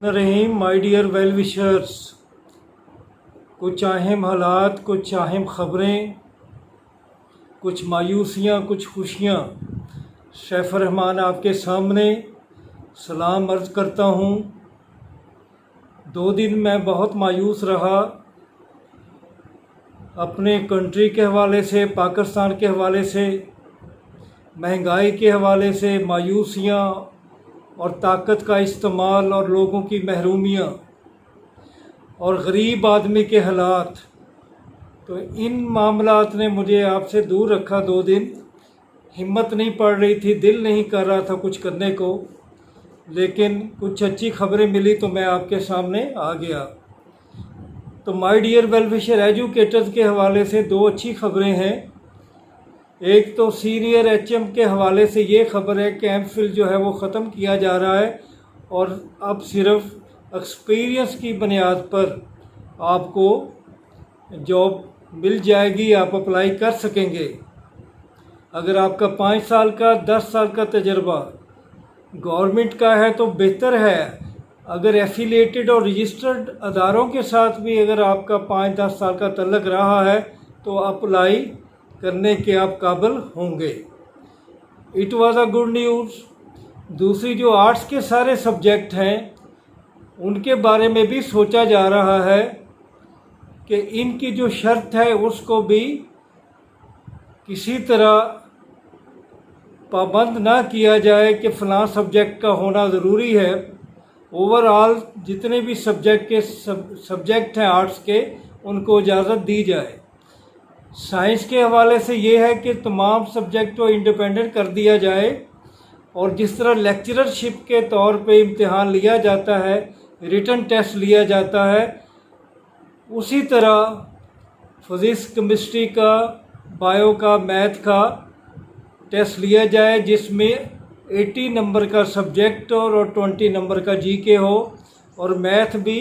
Rahim my dear well wishers, कुछ अहम हालात, कुछ अहम ख़बरें, कुछ मायूसियाँ, कुछ खुशियाँ। सैफ़ुर रहमान आपके सामने सलाम अर्ज़ करता हूँ। 2 दिन मैं बहुत मायूस रहा अपने कंट्री के हवाले से, पाकिस्तान के हवाले से, महंगाई के हवाले से, मायूसियाँ और ताकत का इस्तेमाल और लोगों की महरूमियाँ और गरीब आदमी के हालात। तो इन मामलात ने मुझे आपसे दूर रखा 2 दिन। हिम्मत नहीं पड़ रही थी, दिल नहीं कर रहा था कुछ करने को, लेकिन कुछ अच्छी खबरें मिली तो मैं आपके सामने आ गया। तो my dear well wisher educators के हवाले से 2 अच्छी खबरें हैं। एक तो सीनियर एचएम के हवाले से ये खबर है कि एमफिल जो है वो ख़त्म किया जा रहा है और अब सिर्फ एक्सपीरियंस की बुनियाद पर आपको जॉब मिल जाएगी, आप अप्लाई कर सकेंगे। अगर आपका 5 साल का 10 साल का तजर्बा गवर्नमेंट का है तो बेहतर है। अगर एफिलिएटेड और रजिस्टर्ड अदारों के साथ भी अगर आपका 5-10 साल का तल्लक रहा है तो अप्लाई करने के आप काबिल होंगे। It was a good news. दूसरी, जो आर्ट्स के सारे सब्जेक्ट हैं उनके बारे में भी सोचा जा रहा है कि इनकी जो शर्त है उसको भी किसी तरह पाबंद ना किया जाए कि फ़लाँ सब्जेक्ट का होना ज़रूरी है। ओवरऑल जितने भी सब्जेक्ट हैं आर्ट्स के, उनको इजाज़त दी जाए। साइंस के हवाले से ये है कि तमाम सब्जेक्ट को इंडिपेंडेंट कर दिया जाए और जिस तरह लेक्चररशिप के तौर पे इम्तिहान लिया जाता है, रिटन टेस्ट लिया जाता है, उसी तरह फिज़िक्स, केमिस्ट्री का, बायो का, मैथ का टेस्ट लिया जाए जिसमें 80 नंबर का सब्जेक्ट और 20 नंबर का जीके हो, और मैथ भी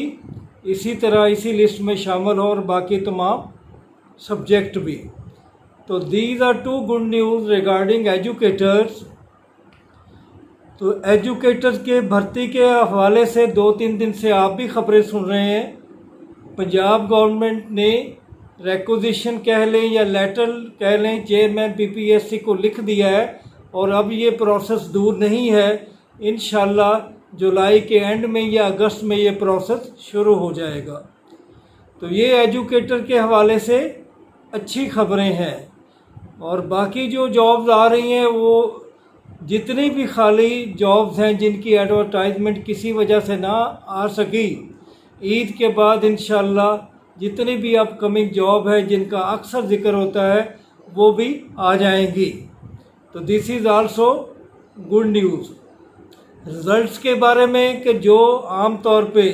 इसी तरह इसी लिस्ट में शामिल हो और बाकी तमाम सब्जेक्ट भी। तो these are 2 good news regarding educators. तो एजुकेटर्स के भर्ती के हवाले से 2-3 दिन से आप भी खबरें सुन रहे हैं। पंजाब गवर्नमेंट ने रिक्वेजिशन कह लें या लेटर कह लें, चेयरमैन पीपीएससी को लिख दिया है और अब ये प्रोसेस दूर नहीं है। इंशाल्लाह जुलाई के एंड में या अगस्त में ये प्रोसेस शुरू हो जाएगा। तो ये एजुकेटर के हवाले से अच्छी खबरें हैं। और बाकी जो जॉब्स आ रही हैं, वो जितनी भी खाली जॉब्स हैं जिनकी एडवर्टाइजमेंट किसी वजह से ना आ सकी, ईद के बाद इंशाल्लाह जितनी भी अपकमिंग जॉब है जिनका अक्सर जिक्र होता है वो भी आ जाएंगी। तो this is also good news. Results के बारे में कि जो आम तौर पे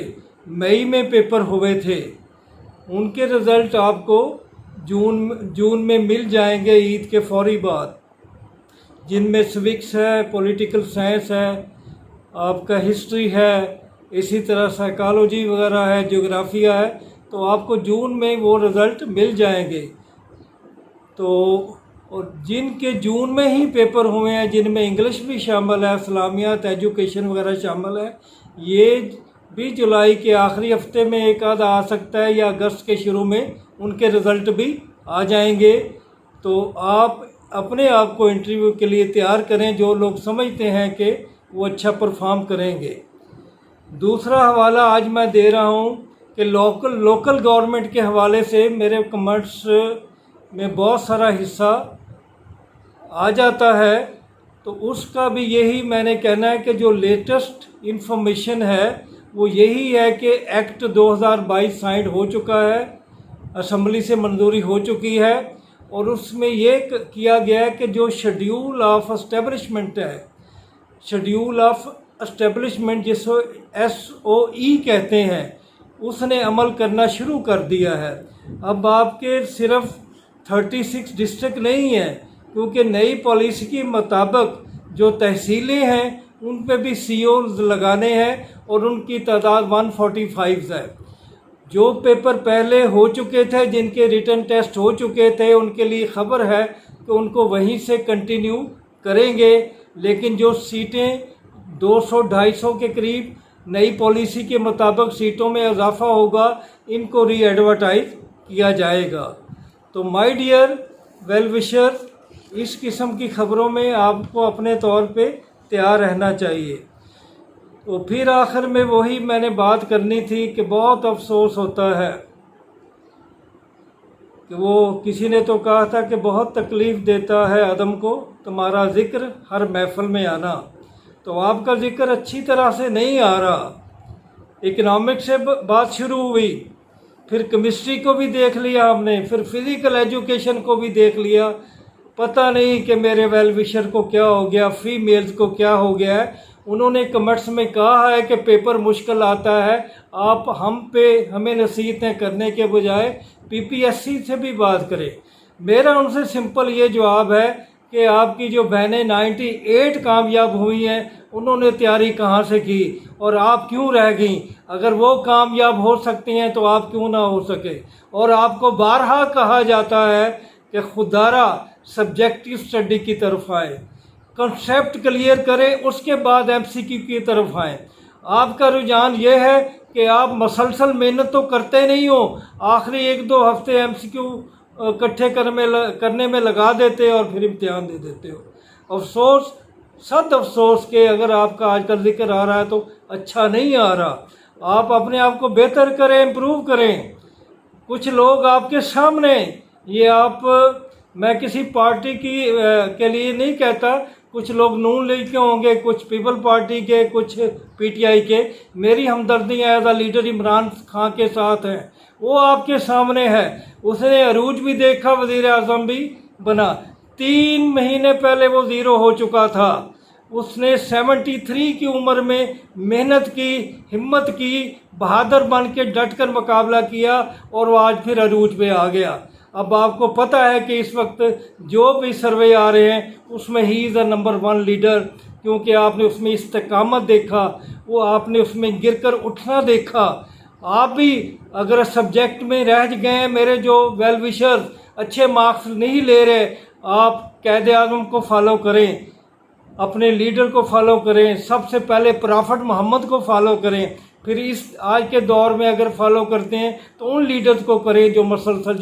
मई में पेपर हुए थे उनके रिज़ल्ट आपको जून में मिल जाएंगे ईद के फौरी बाद, जिनमें सिविक्स है, पॉलिटिकल साइंस है, आपका हिस्ट्री है, इसी तरह साइकोलॉजी वगैरह है, ज्योग्राफिया है। तो आपको जून में वो रिज़ल्ट मिल जाएंगे। तो और जिनके जून में ही पेपर हुए हैं, जिनमें इंग्लिश भी शामिल है, इस्लामियात, एजुकेशन वगैरह शामिल है, ये भी जुलाई के आखिरी हफ्ते में एक आधा आ सकता है या अगस्त के शुरू में उनके रिज़ल्ट भी आ जाएंगे। तो आप अपने आप को इंटरव्यू के लिए तैयार करें जो लोग समझते हैं कि वो अच्छा परफॉर्म करेंगे। दूसरा हवाला आज मैं दे रहा हूँ कि लोकल गवर्नमेंट के हवाले से मेरे कमेंट्स में बहुत सारा हिस्सा आ जाता है, तो उसका भी यही मैंने कहना है कि जो लेटेस्ट इंफॉर्मेशन है वो यही है कि एक्ट 2022 साइन हो चुका है, असम्बली से मंजूरी हो चुकी है और उसमें ये किया गया है कि जो शेड्यूल ऑफ एस्टेब्लिशमेंट है, शेड्यूल ऑफ एस्टेब्लिशमेंट जिसको SOE कहते हैं, उसने अमल करना शुरू कर दिया है। अब आपके सिर्फ 36 डिस्ट्रिक्ट नहीं है, क्योंकि नई पॉलिसी के मुताबिक जो तहसीलें हैं उन पे भी COs लगाने हैं और उनकी तादाद 145 है। जो पेपर पहले हो चुके थे, जिनके रिटन टेस्ट हो चुके थे, उनके लिए खबर है कि उनको वहीं से कंटिन्यू करेंगे, लेकिन जो सीटें 200-250 के करीब नई पॉलिसी के मुताबिक सीटों में इजाफा होगा, इनको री एडवर्टाइज किया जाएगा। तो माय डियर वेल विशर, इस किस्म की खबरों में आपको अपने तौर पे तैयार रहना चाहिए। तो फिर आखिर में वही मैंने बात करनी थी कि बहुत अफसोस होता है कि वो किसी ने तो कहा था कि बहुत तकलीफ़ देता है अदम को तुम्हारा ज़िक्र हर महफ़िल में आना। तो आपका ज़िक्र अच्छी तरह से नहीं आ रहा। इकनॉमिक्स से बात शुरू हुई, फिर केमिस्ट्री को भी देख लिया हमने, फिर फिज़िकल एजुकेशन को भी देख लिया। पता नहीं कि मेरे वेल विशर को क्या हो गया, फीमेल्स को क्या हो गया है। उन्होंने कमेंट्स में कहा है कि पेपर मुश्किल आता है, आप हमें नसीहतें करने के बजाय पीपीएससी से भी बात करें। मेरा उनसे सिंपल ये जवाब है कि आपकी जो बहनें 98 कामयाब हुई हैं, उन्होंने तैयारी कहाँ से की और आप क्यों रह गई? अगर वो कामयाब हो सकती हैं तो आप क्यों ना हो सके? और आपको बारहा कहा जाता है कि खुदारा सब्जेक्टिव स्टडी की तरफ आए, कंसेप्ट क्लियर करें, उसके बाद एमसीक्यू की तरफ आएँ। आपका रुझान ये है कि आप मसलसल मेहनत तो करते नहीं हो, आखिरी 1-2 हफ्ते एमसीक्यू इकट्ठे करने में लगा देते हो और फिर इम्तिहान दे देते हो। अफसोस, सद अफसोस के अगर आपका आजकल जिक्र आ रहा है तो अच्छा नहीं आ रहा। आप अपने आप को बेहतर करें, इम्प्रूव करें। कुछ लोग आपके सामने, ये मैं किसी पार्टी के लिए नहीं कहता, कुछ लोग नून लीग के होंगे, कुछ पीपल पार्टी के, कुछ पीटीआई के। मेरी हमदर्दियाँ as a leader Imran Khan के साथ हैं, वो आपके सामने है। उसने अरूज भी देखा, वज़ीर आज़म भी बना। 3 महीने पहले वो ज़ीरो हो चुका था। उसने 73 की उम्र में मेहनत की, हिम्मत की, बहादुर बन के डट कर मुकाबला किया और वो आज फिर अरूज पे आ गया। अब आपको पता है कि इस वक्त जो भी सर्वे आ रहे हैं उसमें he is the number 1 leader, क्योंकि आपने उसमें इस्तेकामत देखा, वो आपने उसमें गिरकर उठना देखा। आप भी अगर सब्जेक्ट में रह गए हैं, मेरे जो वेल विशर्स अच्छे मार्क्स नहीं ले रहे, आप कायदे आज़म को फॉलो करें, अपने लीडर को फॉलो करें, सबसे पहले प्रॉफिट मोहम्मद को फॉलो करें। फिर इस आज के दौर में अगर फॉलो करते हैं तो उन लीडर्स को करें जो मसलसल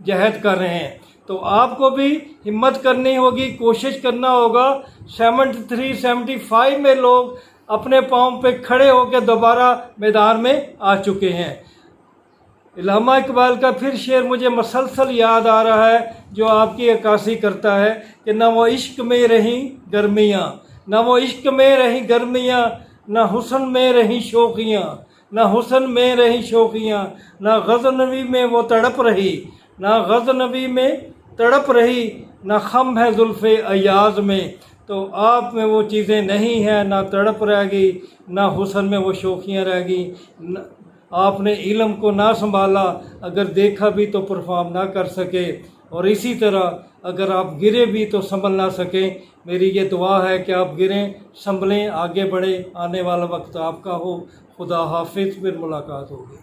जहद कर रहे हैं। तो आपको भी हिम्मत करनी होगी, कोशिश करना होगा। 73-75 में लोग अपने पाँव पे खड़े होकर दोबारा मैदान में आ चुके हैं। इल्हामा इकबाल का फिर शेर मुझे मसलसल याद आ रहा है, जो आपकी अक्कासी करता है कि न वो इश्क में रहीं गर्मियाँ, न वो इश्क में रहीं गर्मियाँ, न हुस्न में रहीं शौकियाँ, न हुस्न में रहीं शौकियाँ, न गज़नवी में वो तड़प रही, न गज़नवी में तड़प रही, न खम है जुल्फ़े अयाज़ में। तो आप में वो चीज़ें नहीं हैं, ना तड़प रह गई, ना हुस्न में वो शौकियाँ रह गई। आपने इल्म को ना संभाला, अगर देखा भी तो परफॉर्म ना कर सके। और इसी तरह अगर आप गिरे भी तो संभल ना सकें। मेरी ये दुआ है कि आप गिरें, संभलें, आगे बढ़ें, आने वाला वक्त आपका हो। खुदा हाफिज़, फिर मुलाकात होगी।